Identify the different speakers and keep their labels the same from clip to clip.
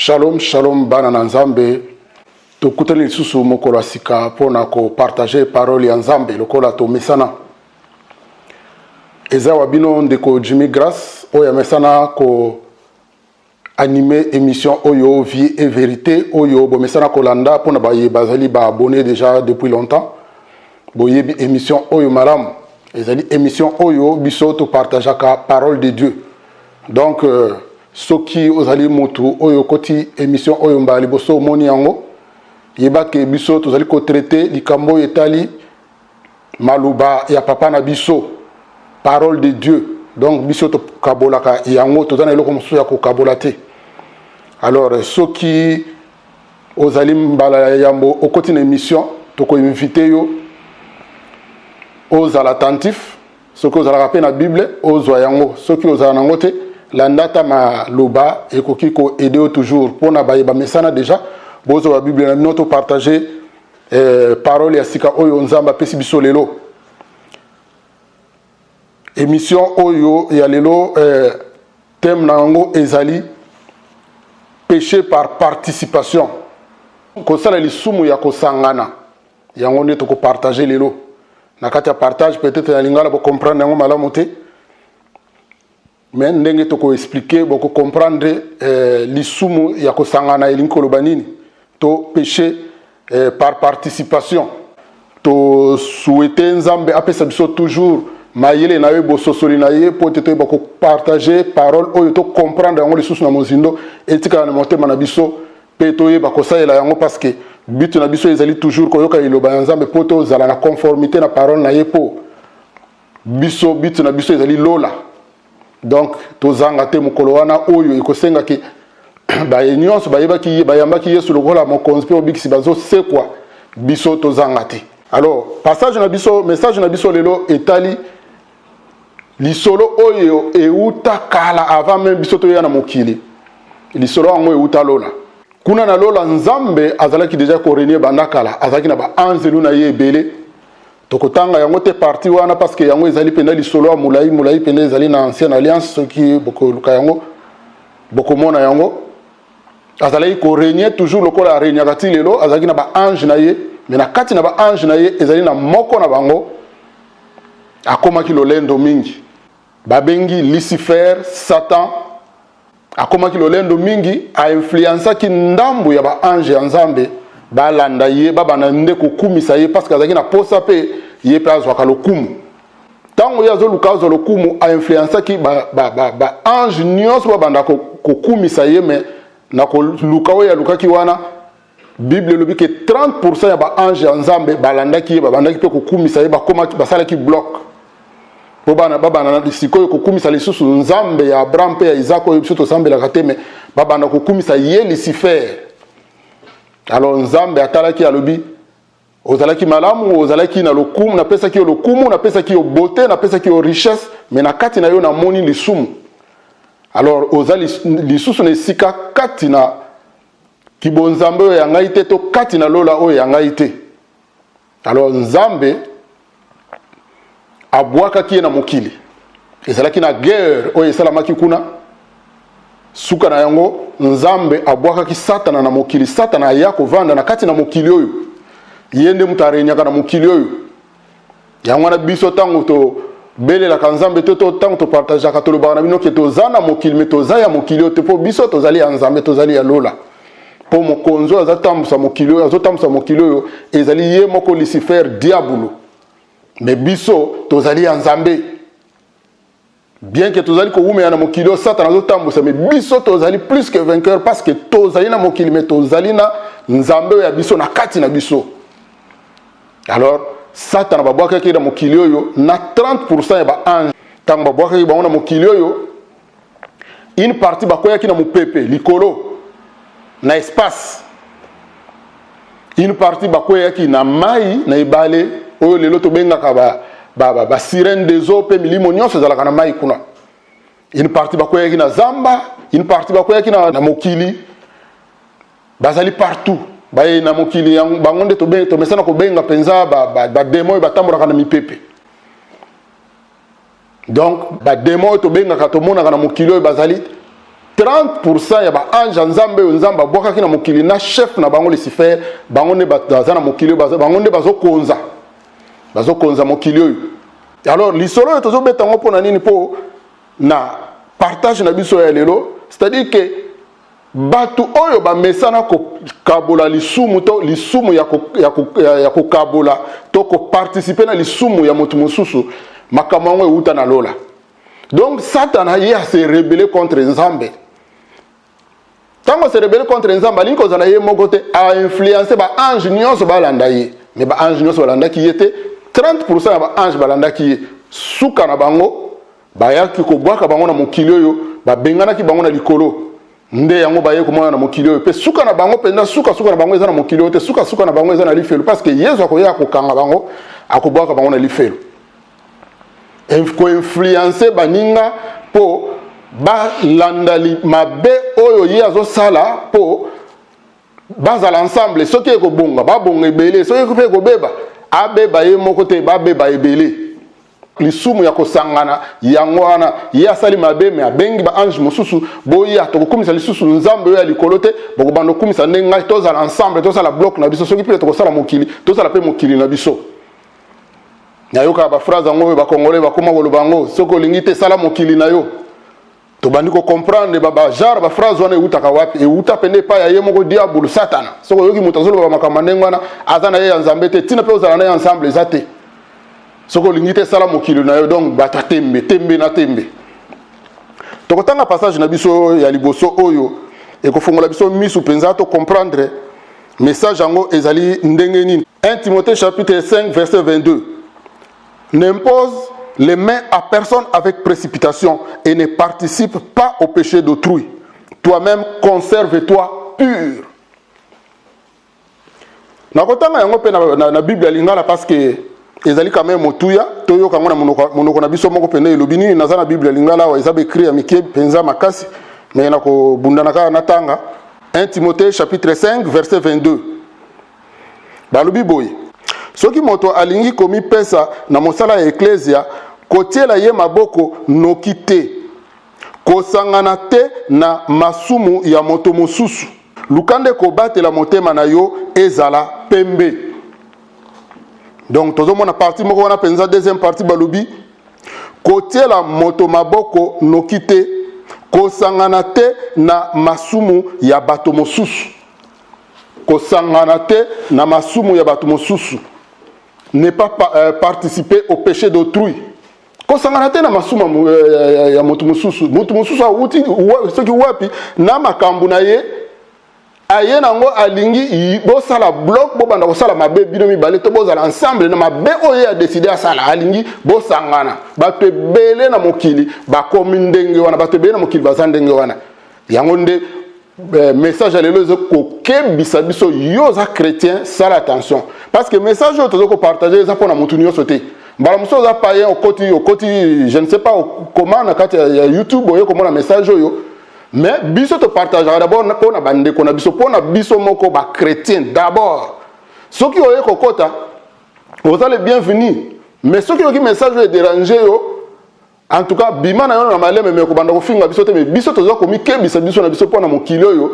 Speaker 1: Shalom, shalom, banana nzambe. Tokutani lisusu mokolo asika pona ko partager parole ya nzambe lokola to mesana. Eza wabino ndeko Jimmy Grace oya mesana ko animé émission Oyo Vie et Vérité Oyo bo mesana ko landa pona ba bazali ba abonné déjà depuis longtemps. Boyebi émission Oyo malam. Ezali émission Oyo biso to partageaka parole de Dieu. Donc soki ozali mutu oyo koti émission oyo mbali boso moni yango yebake biso tozali ko traiter likambo etali maluba ya papa na biso parole de Dieu. Donc biso to kabolaka yango tozana eloko mosusu ya ko kabolate. Alors soki ozali mbala yambo okoti na émission to ko inviter yo ozala attentif soki ozala rappel na Bible ozwa yango soki ozala nango te landata ma loba et ko aider toujours pour na ba mesana déjà bozo la Bible na noto partager parole ya sika oyo nzamba pesi biso lelo émission oyo ya lelo thème nango ezali péché par participation ko sala lisumu ya ko sangana yango neto ko partager lelo na kati ya partage peut-être na lingala pour comprendre yango malamu te. Mais ndenge toko expliquer boko comprendre lisumu ya kosangana elinkolo banini to péché par participation to souhaiter nzambe apesa biso toujours mayele na ye bososoli na ye po tete boko partager parole oyo to comprendre yango lisusu na mozindo etika na motema na biso pe to ye bakosaela yango parce que but na biso ezali toujours koyoka iloba ya nzambe po to zala na conformité na parole na ye po biso but na biso ezali lola. Donc tozanga te mukolo wana oyo ikosenga ki ba nyonso bayebaki bayambaki Yesu lokola mokonzi pe obikisi bazo c'est quoi biso tozanga te. Alors passage na biso message na biso lelo etali lisolo oyo euta kala avant même biso to yana mokili lisolo ngo euta lola kuna na lola nzambe azalaki déjà ko renier bandakala azalaki na ba anzelu na ye ebele tokotanga yango te parti wana parce que yango ezali pena lisolo mulai pena ezali na ancienne alliance soki boko luka yango boko mona yango azali ko régner toujours lokola régner kati lelo azali na ba ange na ye mais na kati na ba ange na ye ezali na moko na bango akomaki lolendo mingi babengi Lucifer Satan akomaki lolendo mingi a influencer ki ndambu ya ba ange ya nzambe balanda ye babana ndeko kumisa ye parce que azaki na posa pe ye pe azwaka lokumu tango ya zo lukazo lokumu a influencer ki ba ange nyonso babanda ko kumisa ye mais na ko lukawo ya lukaki wana Bible lobi ke 30% ya ba ange ya nzambe balanda ki ye babanda ki pe ko kumisa ye bakoma basala ki bloc po bana na sikoyo ko kumisa lisusu nzambe ya Abraham pe ya Isaac oyo biso to sambela kateme babanda ko kumisa ye Lucifer. Alors nzambe atalaki alobi ozalaki malamu ozalaki na lokumu na pesa ki lokumu na pesa ki beauté na pesa ki richesse mais na kati na yo na moni lisumu. Alors ozali lisusu na sika kati na kibonzambe oyo ya ngai te to kati na lola oyo ya ngai te. Alors nzambe abwaka ki na mokili ezalaki na guerre oyo esalamaki kuna suka na yango nzambe abwaka ki satana na mokili satana ya kovanda na kati na mokili oyo yende mutarenyaka na mokili oyo yango na biso tango to belela ka nzambe to tango to partager ka to lo bana bino ke to zana mokili me to za ya mokili oyo te po biso to zali ya nzambe to zali ya lola po mokonzo azatambusa mokili oyo azotambusa mokili oyo ezali ye moko Lucifer diabolo mais biso to zali ya nzambe. Bien que tozali ko wume na mokili Satan azotambusa mais biso tozali plus que vainqueur parce que tozali na mokili mais tozali na nzambe ya biso na kati na biso. Alors Satan babwaka ki na mokili oyo na 30% ya ba ange tang babwaka ki ba na mokili oyo une partie bakoya ki na mupepe likolo na espace une partie bakoya ki na mai na ibale oyo lelo to bengaka ba sirène des eaux pe milimo nyonso zalaka na mai kuna une partie bakoyaki na zamba une partie bakoyaki na mokili bazali partout baye na mokili yango bangonde to mesana ko benga penza ba démon batambolaka na mipepe. Donc ba démon to benga ka to mona na mokili bazali 30% ya ba ange nzambe nzamba boka kina mokili na chef na bango Lucifer bango ne bazana mokili bango ne bazokonza mokili oyo. Alors lisolo yo tozo betango pona nini po na partage na biso ya lelo, c'est-à-dire que batu oyo ba mesana ko kabola lisumu to lisumu ya ko kabola to ko participer na lisumu ya motu mosusu makamangwe uta na lola. Donc Satan a se rebellé contre Nzambe. Tango se rebelle contre Nzambe, ali ko zana ye mokote a influencer ba ange nyonso balanda ye. Mais ba ange nyonso balanda ki était 30% ba ange balanda ki suka na bango bayaki ko bwaka bango na mokili oyo ba bengana ki bango na likolo. Nde yango baye ko mona na mokili oyo pe suka na bango penda suka na bango eza na mokili oyo te suka na bango eza na lifelo parce que Yesu akoya ko kanga bango akobwaka bango na lifelo. Ko influencer baninga po ba landali mabe oyo ye azosala po bazala ensemble soki ekobonga babonga ebele soki ekope ekobeba abeba ye moko te babeba ebele lisumu ya kosangana yango wana ye asali mabe me abengi ba ange mosusu boya tokokumisa lisusu nzambe oyo ya likolo te bokobanda okumisa ndenge ngai tozala ensemble tozala bloc na biso soki mpe tokosala mokili tozala mpe mokili na biso. Nayoka ba phrase ngo ba congolais ba koma koloba ngo soki olingi te sala mokili na yo to bandi ko comprendre ba genre ba phrase wana utaka wapi uta pende pa ya ye moko diable satana soko yoki mutazolo ba makamande ngwana azana ye nzambe te tina pe ozala na ensemble zate soko olingi te sala mokili na yo donc bata tembe na tembe to kotanga passage na biso ya liboso oyo e ko fongola biso misu penza to comprendre message yango ezali ndenge nini. 1 Timothée chapitre 5 verset 22. N'impose les mains à personne avec précipitation et ne participe pas au péché d'autrui. Toi-même, conserve-toi pur. Nakotanga yango pe na Bible lingala parce que ezali quand même motuya toyo kango na monoko na biso moko pene elobini na za na Bible lingala wa ezabe écrit ya mikie penza makasi mais na ko bundana ka na tanga. 1 Timothée chapitre 5 verset 22. Balobi boye soki moto alingi komi pesa na mosala ya eklesia kotiela ye maboko noki te kosangana te na masumu ya moto mosusu lukande kobatela motema na yo ezala pembe. Donc tozomona partie moko wana penza deuxième partie balobi kotiela moto maboko noki te kosangana te na masumu ya bato mosusu kosangana te na masumu ya bato mosusu ne pas participer au péché d'autrui. Kosangana te na masuma ya motu mususu awuti soki wapi na makambu na ye aye nango alingi bosala bloc bobanda kosala mabe bino mibale to bozala ensemble na mabe oyo a décidé asala alingi bosangana bato ebele na mokili bakomi ndenge wana bato ebele na mokili baza ndenge wana yango nde message à l'éloge kokebisa biso yo za chrétien sala attention parce que message oyo tozoko partager eza pona mutu nyonso te mbala muso za païen okoti je ne sais pas comment na kati ya YouTube oyo komona message oyo mais biso to partager d'abord pona bande kona biso pona biso moko ba chrétien d'abord soki oyo kokota vous allez bienvenue mais soki oyo message oyo déranger yo en tout cas bima na yo na maleme me ko banda ko finga biso te me biso tozo ko mi kebisa biso na biso pona mokili oyo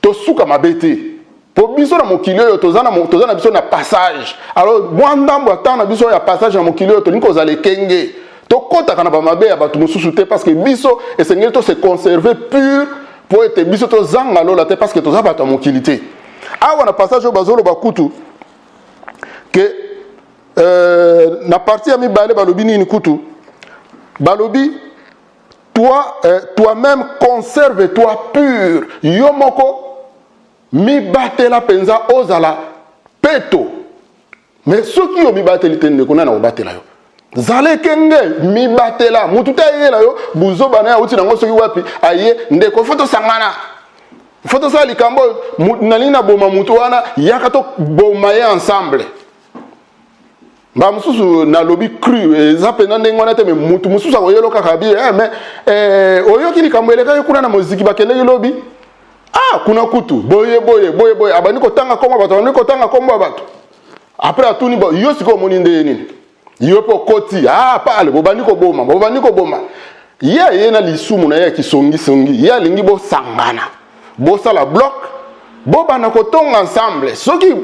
Speaker 1: to suka mabete po biso na mokili oyo tozana biso na passage alors moi ndambo atana biso ya passage na mokili oyo to niko zale kenge to kota kana ba mabe ya batu mususu te parce que biso esengeli to se conserver pur pour être biso to zanga lola te parce que toza batu mokili te awa na passage oyo bazolo bakutu que na partie ya mibale balobi nini kutu balobi toi-même conserve-toi pur yomoko mi batela penza ozala peto mais soki yo mi bateli tende kuna na obatela yo zale kenge mi batela mutu ta yela yo buzo bana ya uti nango soki wapi aye ndeko foto sangana foto sa likambo nalina boma mutu wana yakato boma ye ensemble ba mususu na lobi cru eza pena ndenge wana te me mutu mususu akoyelo kaka bi mais oyoki likambo eleka kuna na muziki bakende lobi kuna kutu boye abani ko tanga komba bato abani ko tanga komba bato après atuni bo yo siko moni nde nini yo po koti pale bobani ko boma ya ye na lisumu na ya kisongi songi ya lingi bo sangana bo sala bloc bo bana ko tonga ensemble soki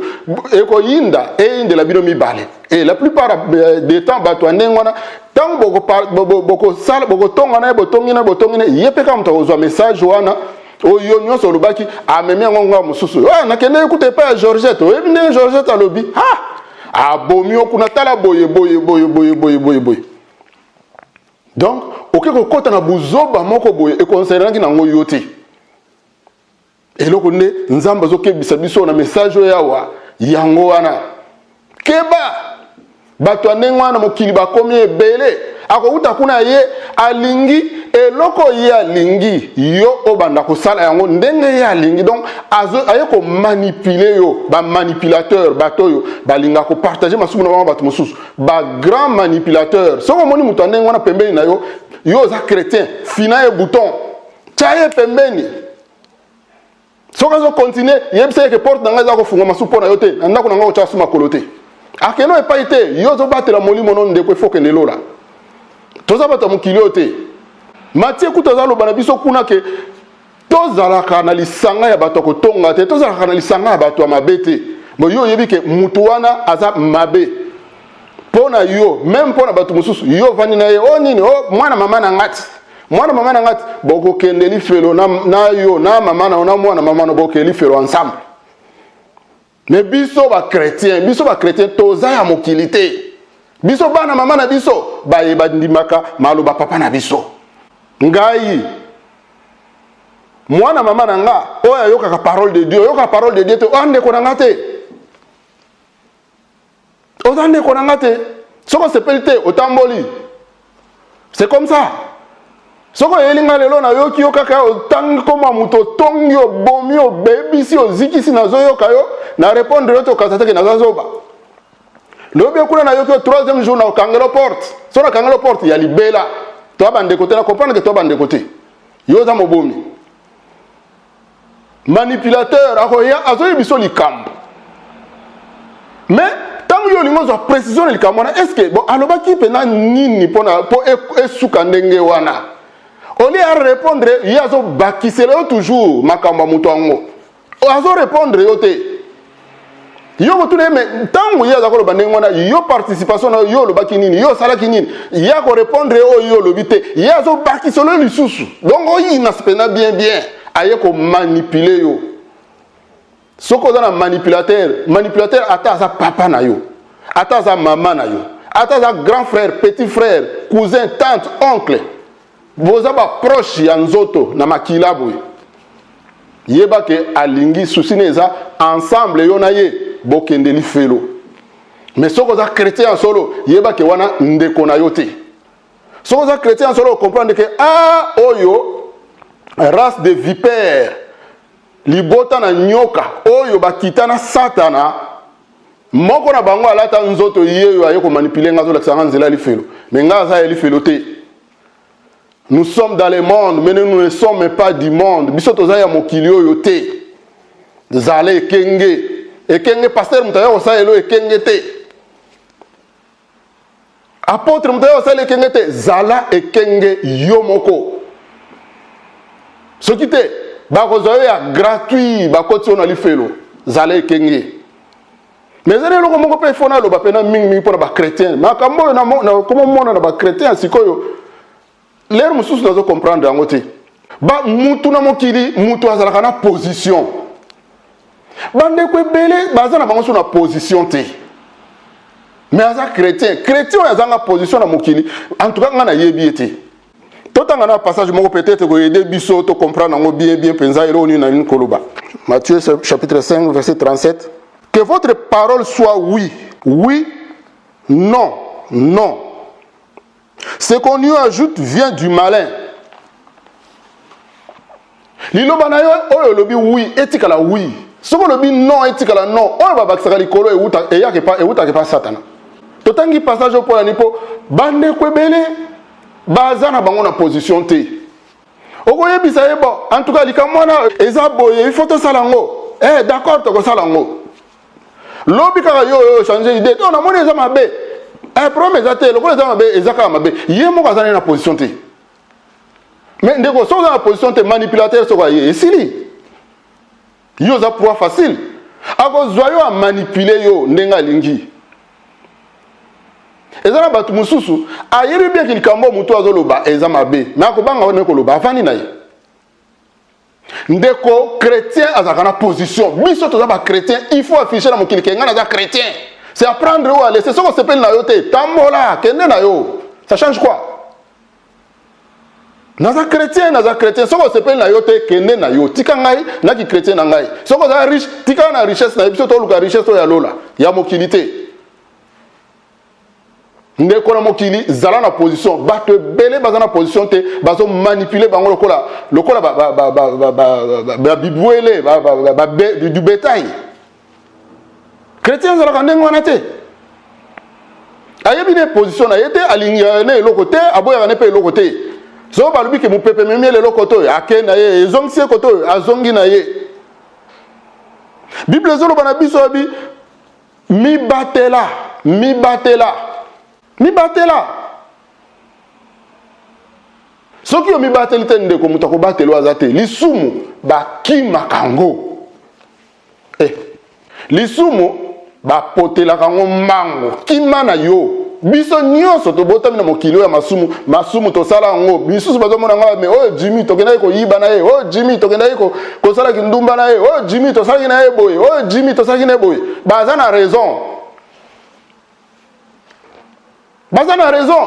Speaker 1: eko yinda e de la bino mibale et la plupart des temps bato ndengona tant boko sala boko tonga na botongi na yepe kam to zo message wana oyo nyonso lobaki amemi ngonga mususu na kende écoute pas Georgette o ebine Georgette alobi abomi okuna tala boye. Donc oke ko kota na buzoba moko boye e concernant ki nango yote eloko nde nzamba zo kebisa biso na message yawa yango wana keba bato ndengwa na mokili bakomi ebele akouta kuna ye alingi eloko ye alingi yo obanda kosala yango ndenge ye alingi donc aye ko manipuler yo ba manipulateur bato yo balinga ko partager masumu na bato mosusu ba grand manipulateur soko moni muto ndengwa na pembeni na yo yo za chrétien fina e bouton chaye pembeni soko zo continuer yebise ke porte nga za ko funga masupo na yo te ndako na nga ko cha suma kolote akeno e pa ite yo zo batela molimo non ndeko foke ne lola toza bata mokili te matie kutoza loba na biso kuna ke tozalaka na lisanga ya bato kotonga te tozalaka na lisanga ya bato ya mabe te bo yo yebi ke mutu wana aza mabe pona yo même pona bato mosusu yo vani na ye o nini o mwana mama na ngati boko kendeli felo na yo na mama na mwana no boko kendeli felo ensemble. Mais biso ba chrétien toza ya mokili te biso bana mama na biso ba yeba ndimaka maloba papa na biso ngai mwana mama na nga oya yoka parole de Dieu te ande ko na te ozande ko na te soko sepelite otamboli c'est comme ça soko yelinga lelo na yoki yokaka otangi koma muto tongi obomi obebisi ozikisi na zoyoka yo na répondre yo to kasateke na zazoba lobi kuna na yoki troisième jour na okangelo porte so na kangelo porte ya libela to bande côté na comprendre que to bande côté yo za mobomi manipulateur akoya azoyi biso likambo mais tango yo lingo zo précision likambo na est-ce que bon alobaki pena nini pona po esuka ndenge wana oli a répondre yazo bakiselo toujours makamba muto ango azo répondre yo te yo ko tune me tango yaza ko bande ngona yo participation na yo lobaki nini yo sala ki nini ya ko répondre o yo lobite yazo bakiselo lisusu donc oyi na spena bien aye ko manipuler yo soko za na manipulateur ata sa papa na yo ata sa maman na yo ata sa grand frère petit frère cousin tante oncle boza ba proche ya nzoto na makila boy yeba ke alingi susineza ensemble yo na ye bokendeli felo mais soko za chrétien solo yeba ke wana ndeko na yo te soko za chrétien solo comprendre que oyo race de vipère libota na nyoka oyo bakitana satana moko na bango alata nzoto yeyo aye ko manipuler ngazo la tsanga nzela lifelo mais ngaza lifelo te. Nous sommes dans le monde, mais nous ne sommes pas du monde. Bisoto za ya mokili oyo te. Zale ekenge pasteur mutaya osayelo ekenge te. Apôtre mutaya osayelo ekenge te. Zala ekenge yomoko. Soki te bakozoyo ya gratuit bakoti ona lifelo. Zale ekenge. Mais zale loko moko pe fona lo ba pena mingi pona ba chrétien. Makambo na komo mona na ba chrétien sikoyo. L'air mususu nazo comprendre yango te ba mutu na mokili mutu azalaka na position bande ko ebele baza na bango so na position te mais aza chrétien azanga position na mokili en tout cas nga na yebi te totanga na passage moko peut-être ko aider biso to comprendre yango bien penza elo ni na koloba Matthieu chapitre 5 verset 37 que votre parole soit oui non. Ce qu'on y ajoute vient du malin. Liloba na yo oyo lobi oui etikala oui. Soko lobi non etikala non. Oyo babakisaka likolo euta ke pa satana. Totangi passage pour la nipo bande kwebele baza na bango na position te. Okoyebisa yebo en tout cas likamwana eza boye il faut to salango. D'accord to ko salango. Lobi kaka yo changer idée. On a moni eza mabe. Problème ezate le ko ezama be ezaka mabe yemo kazana na position te Mais ndeko so dans la position de manipulateur so quoi esili. Yo za pouvoir facile. Ako zoyo a manipuler yo ndenga lingi. Ezana batu mususu ayebi bien qu'il kambo mutu azoloba eza mabe. Mais akobanga one ko loba afani na ye. Ndeko chrétien azakana position. Biso to za ba chrétien, il faut afficher na mokili kenga na za chrétien. C'est apprendre ou à laisser ce qu'on s'appelle na yo te. Tambola kende na yo. Ça change quoi? Naza chrétien, ce qu'on s'appelle na yo te kende na yo. Tika ngai na ki chrétien na ngai. Ce qu'on a riche, tika na richesse na biso to luka richesse to ya lola. Ya mokili te. Ndeko na mokili zala na position, bato belé baza na position te, bazo manipuler bango lokola ba bibouele, du bétail. Chrétien zala kandengo wana te. Ayebi ne position na yete alingi ne lokote, aboya ne pe lokote. So balubi ke mu pepe memie le lokoto, ake na ye, ezongsi koto, azongi na ye. Bible zolo bana biso bi mi batela. Soki yo mi bateli te ndeko mutako batelo azate, lisumu ba kimakango. Lisumu ba potela kango mango, kimana yo. Biso nyonso to botami na mokili ya masumu to sala ngo. Biso bazo mona nga me oh Jimmy to kenda ko yiba na ye, oh Jimmy to kenda ko sala kindumba na ye, oh Jimmy to sala na ye boy, oh Jimmy to sala na boy. Baza na raison.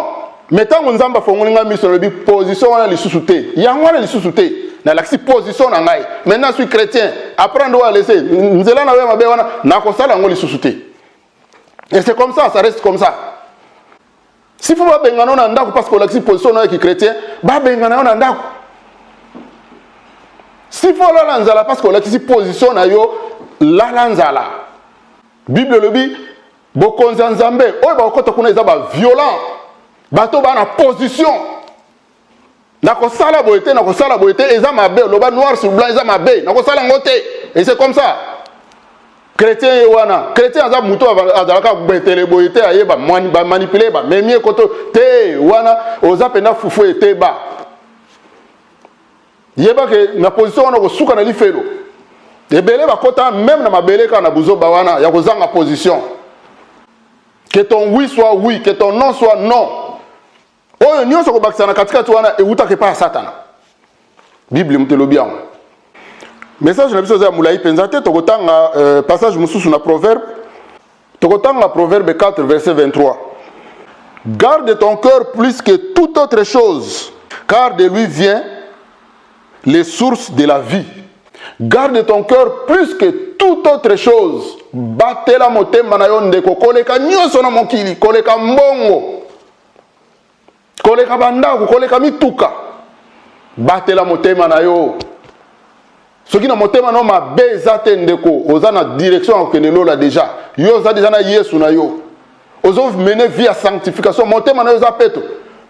Speaker 1: Mais tant qu'on zamba fongolinga miso le position wana lisusu te. Yango wana lisusu te. Na laksi position na ngai. Maintenant je suis chrétien. Apprendre à laisser. Nzela na we mabe wana na ko sala ngo lisusu te. Et c'est comme ça reste comme ça. Si faut pas bengana na ndako parce que laksi position na qui chrétien, ba bengana na ndako. Si faut la nzala parce que laksi position na yo la nzala. Bible le dit bokonza nzambe oyo bakota kuna eza ba violent bato ba na position na ko sala boete eza mabe loba noir sur blanc eza mabe na ko sala ngote et c'est comme ça chrétien wana chrétien aza muto azalaka betele boete ayeba ba manipuler ba memie koto te wana oza pena fufu ete ba yeba ke na position wana ko suka na lifelo ebele bakota même na mabele kana buzo ba wana ya ko zanga position. Que ton oui soit oui, que ton non soit non. Oh, nous sommes bakisana katika tuana et uta ke pas Satan. Bible mtelo bien. Message na biso za mulai penzate tokotanga passage mususu na proverbe. Tokotanga proverbe 4 verset 23. Garde ton cœur plus que toute autre chose, car de lui vient les sources de la vie. Garde ton cœur plus que toute autre chose. Batela motema na yo ndeko koleka nyonso na mokili, koleka mbongo, koleka bandako, koleka mituka. Batela motema na yo. Soki na motema no mabe ezate ndeko, oza na direction okende lola déjà. Yo oza déjà na Yesu na yo. Ozo mener vie à sanctification, motema na yo za peto.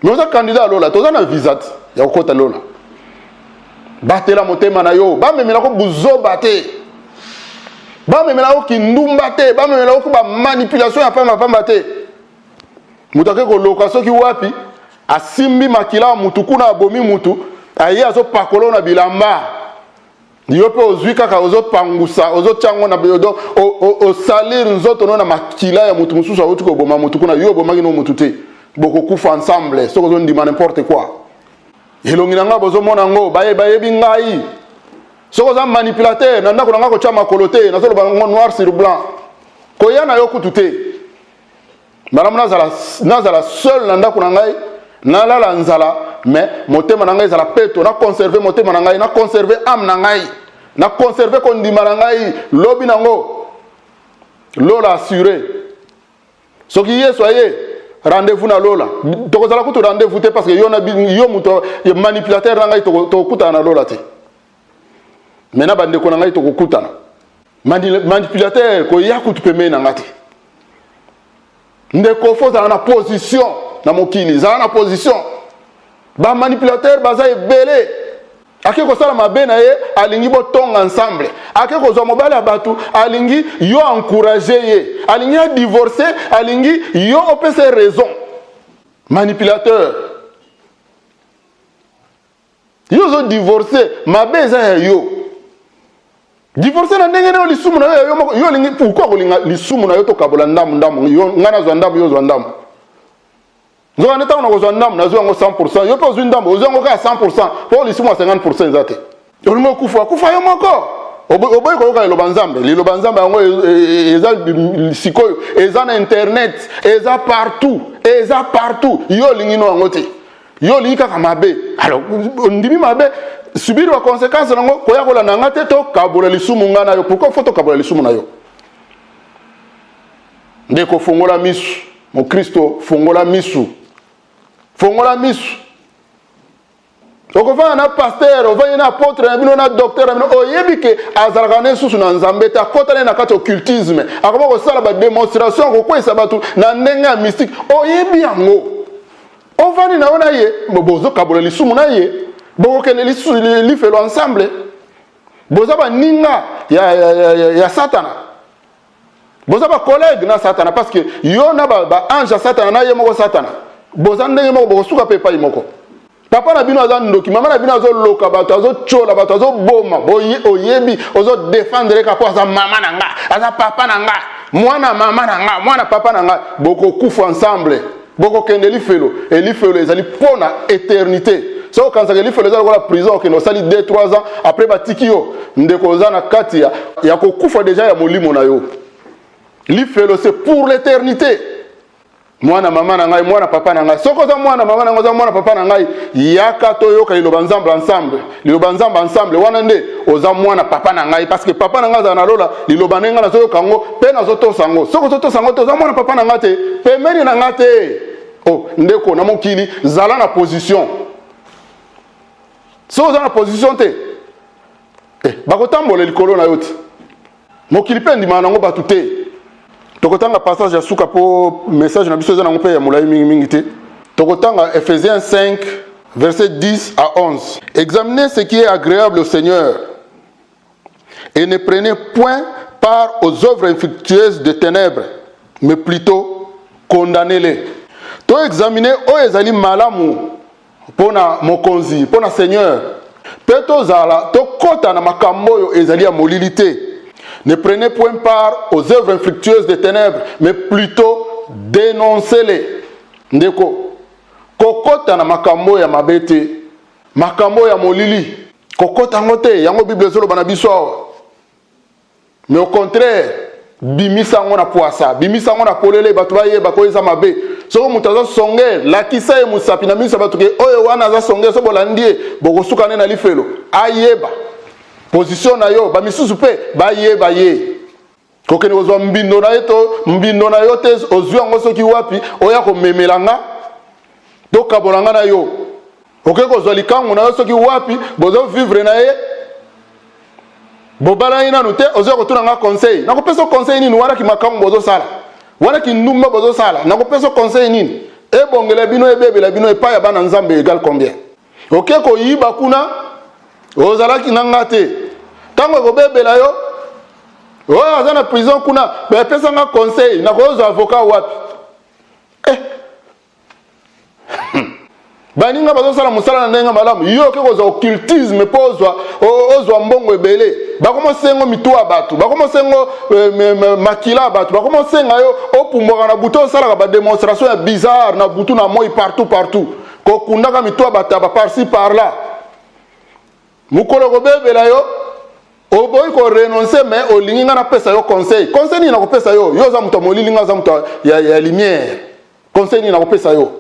Speaker 1: Mais oza candidat lola, toza na visate ya kokota lola. Batela motema na yo, ba memela ko buzoba te. Ba memela ko kindumba te, ba memela ko ba manipulation ya pamba te. Mutake ko loka soki wapi, asimbi makila mutu kuna abomi mutu, aye azo pakolo na bilamba. Yo pe ozwi kaka ozo pangusa, ozo chango na beodo, o salir nzoto no na makila ya mutu mususu awuti ko boma mutu kuna yo bomaki no mutu te. Boko kufa ensemble, soko zo ndima n'importe quoi. Elongina nga bozo mona ngo bayebi ngai soko za manipulateur na ndako nga ko chama kolote na solo bango noir sur blanc ko yana yo kutute malamu nazala seul na ndako ngai na la nzala mais motema na ngai zala peto na conserver motema na ngai na conserver âme na ngai na conserver ko ndima na ngai lobi nango lola assuré soki yeso aye rendez-vous na lola tokozala kutu rendez-vous te parce que yo muto manipulateur na ngai to kutana na lola te mena bande ko na ngai to kutana manipulateur ko ya kutu peme na ngati ndeko foza na position na mokili za na position ba manipulateur baza ebele ake ko sala mabe na ye alingi botonga ensemble ake ko zo mobala batu alingi yo encourager ye alingi a divorcer alingi yo opese raison manipulateur Yo zo divorcé, ma beza ya yo. Divorcé na ndenge na lisumu na yo yo lingi pourquoi ko linga lisumu na yo to kabola ndamu yo ngana zo ndamu yo zo ndamu. Zo na tango na zo ndamu na zo ngo 100%, yo po zo ndamu, zo ngo ka 100%, po lisumu 50% ezate. Yo lingo kufa yo moko. Oboy ko yoka liloba nzambe yango eza sikoyo, eza na internet, eza partout, yo lingi no yango te. Yo lingi kaka mabe. Alors ndimi mabe subir wa conséquence nango koya kola na ngate to kabola lisumu ngana yo. Pourquoi faut to kabola lisumu na yo? Ndeko fongola misu, mo Kristo fongola misu. Fongola misu. Okofana na pasteur, ovanye na apôtre, na docteur, oyebike azalaka susu na nzambe ta kota na kati occultisme. Akoma ko sala ba démonstration ko kwesa batu na ndenga mystique. Oyebi yango. Ovani na ona ye, bozo kabola lisumu na ye, boko kene li felo ensemble. Boza ba ninga ya Satana. Boza ba collègue na Satana parce que yo na ba ange Satana na ye moko Satana. Boza ndenge moko boko suka pepa imoko. Papa na bino aza ndoki, mama na bino azo loka bato azo chola bato azo boma, boye oyebi ozo défendre ka po aza mama na nga, aza papa na nga, mwana mama na nga, mwana papa na nga, boko kufa ensemble. Boko kende li felo ezali pona éternité. So kanza li felo ezali la prison ke no sali 2-3 ans après batiki yo, ndeko za na kati ya ko kufa déjà ya molimo na yo. Li felo c'est pour l'éternité. Mwana mama na ngai, mwana papa na ngai. Soko za mwana mama na ngai, za mwana papa na ngai, yaka to yoka liloba nzambe ensemble. Liloba nzambe ensemble wana nde oza mwana papa na ngai parce que papa na ngai za na lola liloba nenga na zo kango pe na zo to sango. Soko zo to sango to za mwana papa na ngai te, pe meni na ngai te. Oh, ndeko na mokili zala na position. So za na position te. Bakotambola likolo na yoti. Mokili pe ndima nango batu te. Tokotanga passage ya suka po message na biso za na ngope ya mulai mingi te. Tokotanga Ephésiens 5 verset 10 à 11. Examinez ce qui est agréable au Seigneur et ne prenez point part aux œuvres infructueuses de ténèbres, mais plutôt condamnez-les. To examiner o ezali malamu pona mokonzi, pona Seigneur. Peto zala to kota na makambo yo ezali ya molilité. Ne prenez point part aux œuvres infructueuses des ténèbres, mais plutôt dénoncez-les. Ndeko, kokota na makambo ya mabete, makambo ya molili, kokota ngote, yango Bible zolo bana biso. Mais au contraire, bimisa ngo na poasa, bimisa ngo na polele batu ba ye bakoyeza mabe. Soko mutaza songe, la kisa e musapi na misa batu ke oyo wana za songe so bolandie, bokosuka ne na lifelo. Ayeba. Position na yo, ba misusu pe, ba ye. Kokene ozwa mbindo na yeto, mbindo na yo te, ozwa ngo soki wapi, oya ko memelanga, to kabolanga na yo. Oke kozwa likangu na yo soki wapi, bozo vivre na ye, bobala ina nute, ozwa ko tuna nga conseil. Nako peso conseil nini, wana ki makangu bozo sala. Wana ki ndumba bozo sala. Nako peso conseil nini. E bongela bino e bebe la bino e pa ya bana nzambe égal combien. Oke ko yiba kuna, ozalaki nanga te. Tango ko bebela yo, oyo aza na prison kuna, be pesa nga conseil, na ko zo avocat wapi. Baninga bazo sala musala na ndenga malamu, yo ke ko zo occultisme pozwa, ozwa mbongo ebele. Bakoma sengo mitwa batu, bakoma sengo makila batu, bakoma senga yo opumboka na buto sala ba démonstration ya bizarre na butu na moi partout. Ko kundaka mitwa bata ba par-ci par-là. Mukolo ko bebela yo, oboyi ko renoncer mais olingi nga na pesa yo conseil. Conseil ni na ko pesa yo, yo za muto molili nga za muto ya lumière. Conseil ni na ko pesa yo.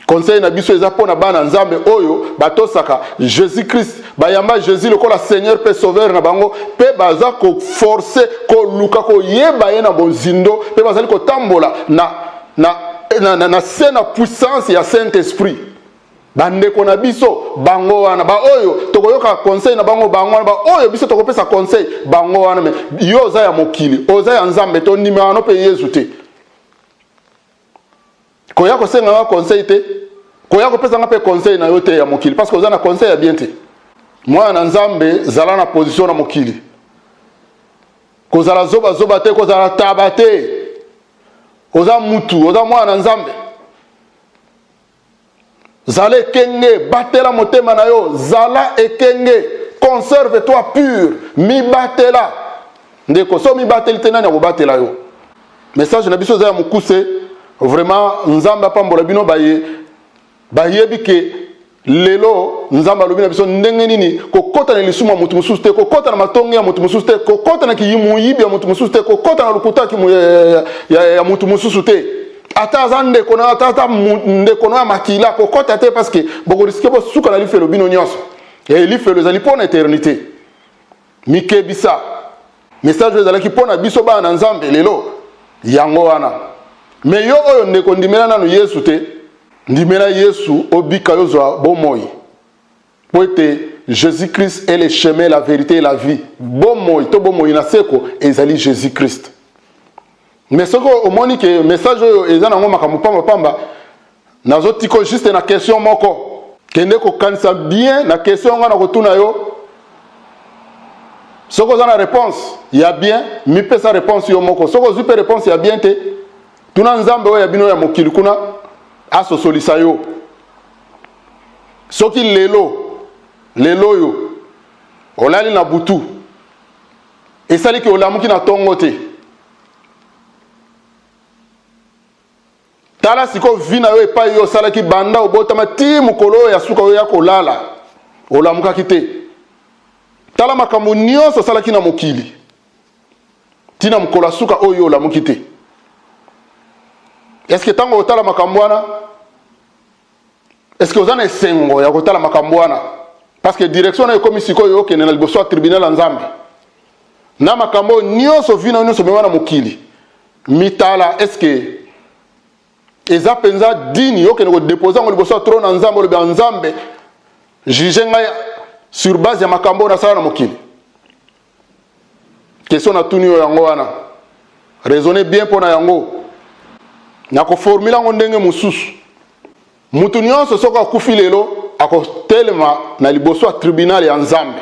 Speaker 1: Conseil na biso eza pona bana nzambe oyo batosaka Jésus Christ, bayamba Jésus lokola Seigneur pe sauveur na bango, pe baza ko forcer ko luka ko yeba ye na bonzindo, pe bazali ko tambola na sena puissance ya Saint-Esprit. Bandeko na biso bango wana ba oyo tokoyoka conseil na bango wana ba oyo biso tokopesa conseil bango wana me yo za ya mokili oza ya nzambe to ndima no pe Yesu te koya ko senga nga conseil te koya ko pesa nga pe conseil na yo te ya mokili parce que oza na conseil ya bien te mwana nzambe zala na position na mokili ko zala zoba te ko zala tabate oza mutu oza mwana nzambe Zala ekenge, batela motema na yo, zala ekenge, conserve-toi pur, mi batela. Ndeko, so mi bateli te nani akobatela yo. Message na biso za ya mukuse, vraiment, nzamba pambola bino bayebi ke lelo, nzamba lobi na biso ndenge nini, kokota na lisumu ya mutu mususu te, kokota na matongi ya mutu mususu te, kokota na kiyimuyibi ya mutu mususu te, kokota na lukuta ya mutu mususu te. Ata aza ndeko na ata ndeko na makila kokota te parce que boko risque bo suka na lifelo bino nyonso. Et lifelo ezali pona éternité. Mikebisa. Message ezalaki pona biso ba na nzambe lelo yango wana. Mais yo oyo ndeko ndimela nanu Yesu te. Ndimela Yesu obika yo zwa bomoi. Poete Jésus-Christ est le chemin, la vérité et la vie. Bomoi to bomoi na seko ezali Jésus-Christ. Mais ce que omoni que message eza nango makambo pamba nazotiko juste na question moko kende ko kanisa bien na question nga na kotuna yo soko za na réponse ya bien mi pesa réponse yo moko soko zupe réponse ya bien te tuna nzambe oyo ya bino ya mokili kuna aso solisa yo soki lelo yo olali na butu esali ke olamuki na tongo te. Tala siko vina yo epa yo salaki banda obotama ti mukolo ya suka yo ya kolala olamuka kite. Tala makambo nyonso salaki na mokili tina mukolo suka oyo olamuki te. Est-ce que tango otala makambo wana est-ce que ozana esengo ya kotala makambo wana parce que direction na ekomi siko yo okende na liboso ya tribunal ya Nzambe na makambo nyonso vina nyonso mewana mokili mitala est-ce que eza penza dini yo kene ko déposer ngo liboso trône na Nzambe le ba Nzambe juge ngai sur base ya makambo na sala na mokili. Question na tuni yo yango wana raisonner bien pona yango na ko formula ngo ndenge mususu mutu nyonso soko akufi lelo akotelema na liboso tribunal ya Nzambe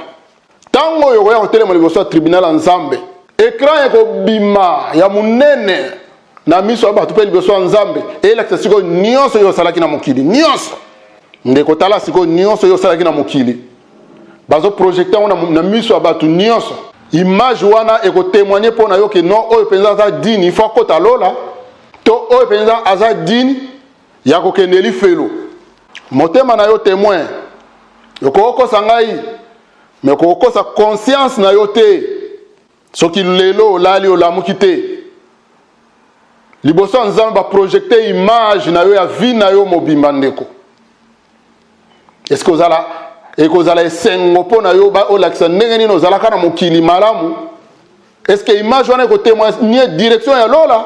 Speaker 1: tango yo ya kotelema liboso tribunal ya Nzambe écran ko bima ya munene na miso abatu pe liboso Nzambe elakisa siko nyonso yo salaki na mokili nyonso ndeko tala siko nyonso yo salaki na mokili bazo projecter na miso abatu nyonso image wana eko témoigner pona yo ke non oyo penza za dini faut kota lola to oyo penza aza dini ya kokendeli felo motema na yo témoin yoko kosa ngai mais ko kosa conscience na yo te soki lelo lali olamuki te liboso Nzambe ba projecter image na yo ya vie na yo mobimba ndeko. Est-ce que ozala ekozala esengo pona yo ba olakisa ndenge nini ozala kana mokili malamu? Est-ce que image wana ko témoigner direction ya lola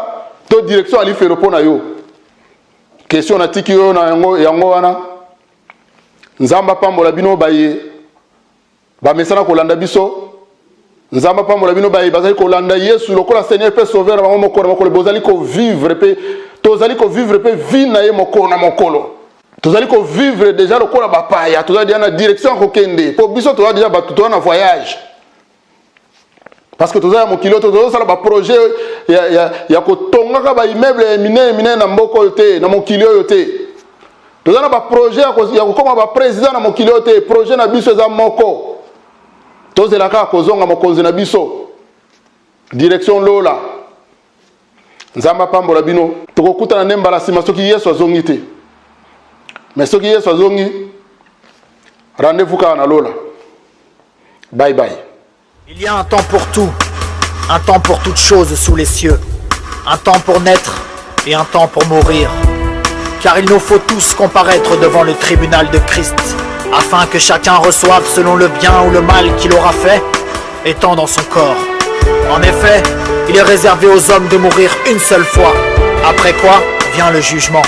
Speaker 1: to direction ali fero pona yo? Question na tiki yo na yango wana Nzamba pambola bino baye ba mesana ko landa biso Nzamba pambola bino baye bazali ko landa Yesu lokola Seigneur pe sauveur bango mokolo mokolo bozali ko vivre pe tozali ko vivre pe vie na ye mokolo na mokolo tozali ko vivre déjà lokola bapaya tozali déjà na direction ko kende po biso tozali déjà batuto na voyage parce que tozali mokilo tozali sala ba projet ya ko tongaka ba immeuble mine na mboko yote na mokilo yote tozali na ba projet ya ko koma ba président na mokilo yote projet na biso za moko tozela ka kozonga mokonzi na biso direction lola Nzamba pambola bino tokokuta na nemba la sima soki Yesu azongi te mais soki Yesu azongi rendez-vous ka na lola bye bye.
Speaker 2: Il y a un temps pour tout, un temps pour toutes choses sous les cieux, un temps pour naître et un temps pour mourir, car il nous faut tous comparaître devant le tribunal de Christ, afin que chacun reçoive selon le bien ou le mal qu'il aura fait, étant dans son corps. En effet, il est réservé aux hommes de mourir une seule fois, après quoi vient le jugement.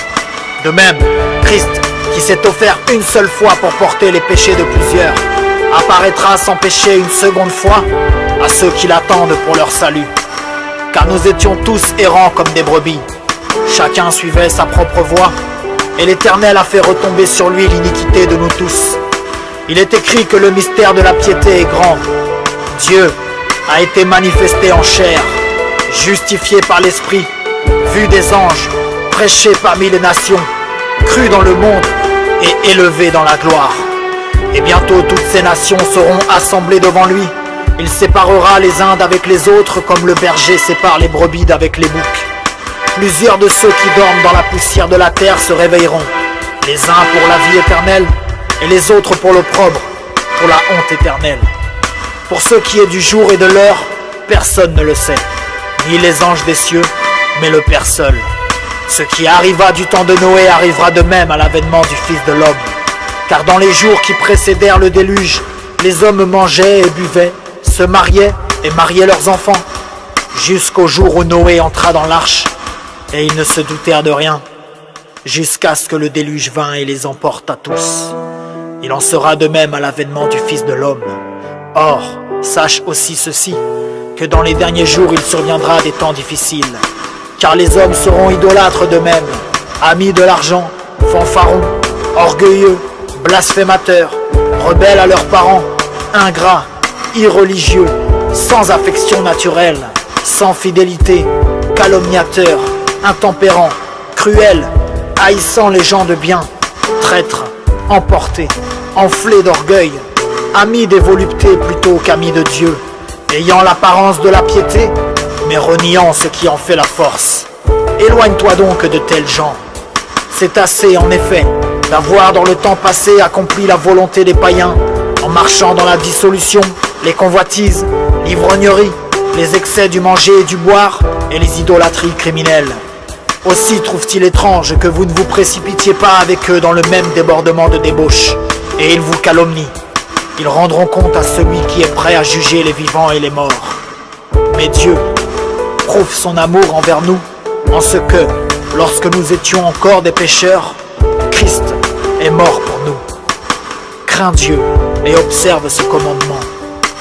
Speaker 2: De même, Christ, qui s'est offert une seule fois pour porter les péchés de plusieurs, apparaîtra sans péché une seconde fois à ceux qui l'attendent pour leur salut. Car nous étions tous errants comme des brebis, chacun suivait sa propre voie, et l'Éternel a fait retomber sur lui l'iniquité de nous tous. Il est écrit que le mystère de la piété est grand. Dieu a été manifesté en chair, justifié par l'Esprit, vu des anges, prêché parmi les nations, cru dans le monde, et élevé dans la gloire. Et bientôt toutes ces nations seront assemblées devant lui. Il séparera les uns d'avec les autres comme le berger sépare les brebis d'avec les boucs. Plusieurs de ceux qui dorment dans la poussière de la terre se réveilleront, les uns pour la vie éternelle et les autres pour l'opprobre, pour la honte éternelle. Pour ce qui est du jour et de l'heure, personne ne le sait, ni les anges des cieux, mais le Père seul. Ce qui arriva du temps de Noé arrivera de même à l'avènement du Fils de l'homme. Car dans les jours qui précédèrent le déluge, les hommes mangeaient et buvaient, se mariaient et mariaient leurs enfants, jusqu'au jour où Noé entra dans l'arche, et ils ne se doutèrent de rien, jusqu'à ce que le déluge vînt et les emporte à tous. Il en sera de même à l'avènement du Fils de l'homme. Or, sache aussi ceci, que dans les derniers jours il surviendra des temps difficiles, car les hommes seront idolâtres d'eux-mêmes, amis de l'argent, fanfarons, orgueilleux, blasphémateurs, rebelles à leurs parents, ingrats, irreligieux, sans affection naturelle, sans fidélité, calomniateurs, intempérants, cruels, haïssant les gens de bien, traîtres, emportés, enflés d'orgueil, amis des voluptés plutôt qu'amis de Dieu, ayant l'apparence de la piété, mais reniant ce qui en fait la force. Éloigne-toi donc de tels gens. C'est assez, en effet, d'avoir dans le temps passé accompli la volonté des païens, en marchant dans la dissolution, les convoitises, l'ivrognerie, les excès du manger et du boire, et les idolâtries criminelles. Aussi trouve-t-il étrange que vous ne vous précipitiez pas avec eux dans le même débordement de débauche, et ils vous calomnient. Ils rendront compte à celui qui est prêt à juger les vivants et les morts. Mais Dieu prouve son amour envers nous, en ce que, lorsque nous étions encore des pécheurs, Christ est mort pour nous. Crains Dieu et observe ce commandement.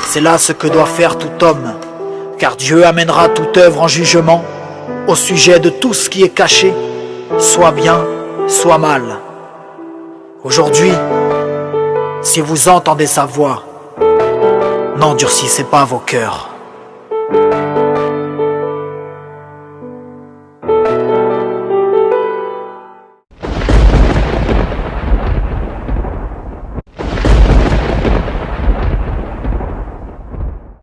Speaker 2: C'est là ce que doit faire tout homme, car Dieu amènera toute œuvre en jugement au sujet de tout ce qui est caché, soit bien, soit mal. Aujourd'hui, si vous entendez sa voix, n'endurcissez pas vos cœurs.